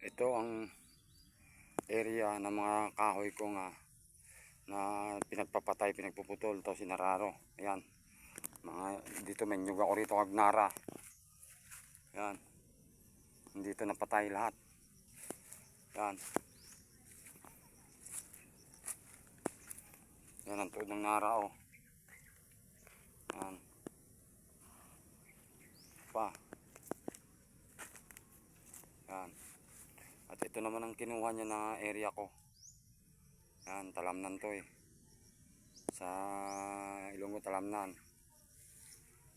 Ito ang area ng mga kahoy ko nga na pinagpapatay, pinagpuputol to sinararo. Ayan. Mga dito may nyug ako rito agnara. Ayan. Dito napatay lahat. Ayan. Yan ang tuod ng nara oh. Ayan. Pa. Ayan. At ito naman ang kinuha niya na area ko. Ayan, Talamnan to eh. Sa Ilonggo Talamnan.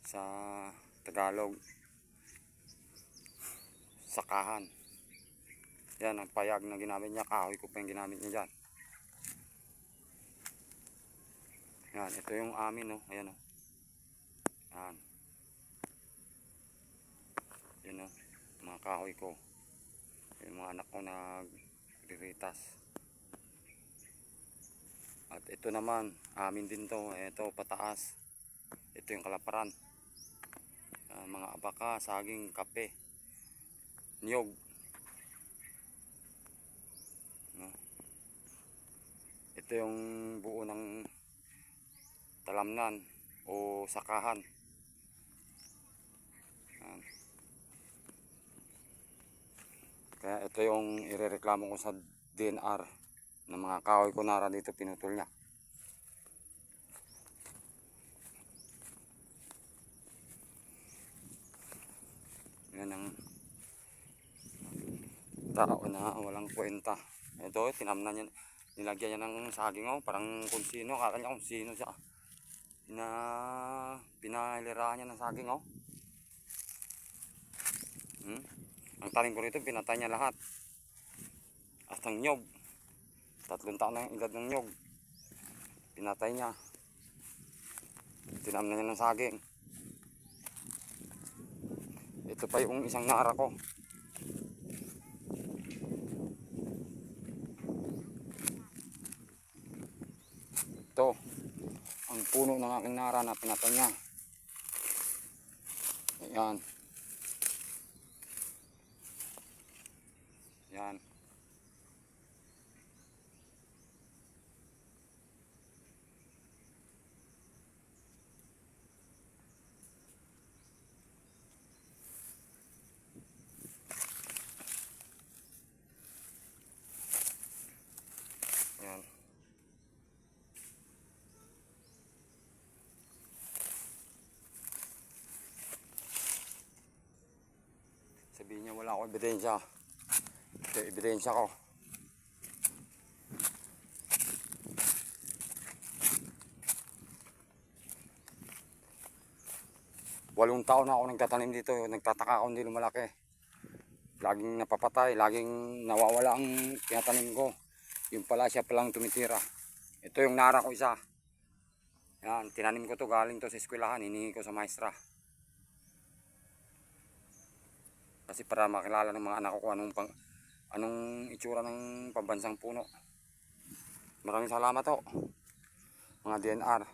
Sa Tagalog Sakahan. Yan ang payag na ginamit niya. Kahoy ko pa yung ginamit niya dyan. Yan, ito yung amin oh. Ayan oh. Yan. Yan oh. Mga kahoy ko. Yung mga anak ko nagriritas. At ito naman, amin din to. Ito pataas. Ito yung kalaparan. Mga abaka, saging, kape, niyog. No? Ito yung buo ng Talamnan o Sakahan. Yan. Kaya ito yung irereklamo ko sa DNR ng mga kahoy ko nara dito pinutol niya. Yan ang tao na walang kwenta. Ito tinamnan niya, nilagyan niya ng saging oh, parang kung sino, akala niya kung sino siya. Pinahilirahan niya ng saging oh. Ang talim ko rito pinatay niya lahat. Hasta ng nyog. 3 taon na yung edad ng nyog. Pinatay niya. Tinamnan niya ng saging. Ito pa yung isang nara ko. Ito ang puno ng aking nara na pinatay niya. Ayan. Yan. Yan. Sabihin niya wala akong ebidensya. Ito ebidensya ko. Walong taon na ako nagtatanim dito. Nagtataka ako hindi lumalaki. Laging napapatay. Laging nawawala ang tinatanim ko. Yung pala siya palang tumitira. Ito yung nara ko isa. Yan, tinanim ko to galing to sa eskwelahan. Hinihingi ko sa maestra. Kasi para makilala ng mga anak ko kung anong itsura ng pambansang puno. Maraming salamat ho, mga DNR.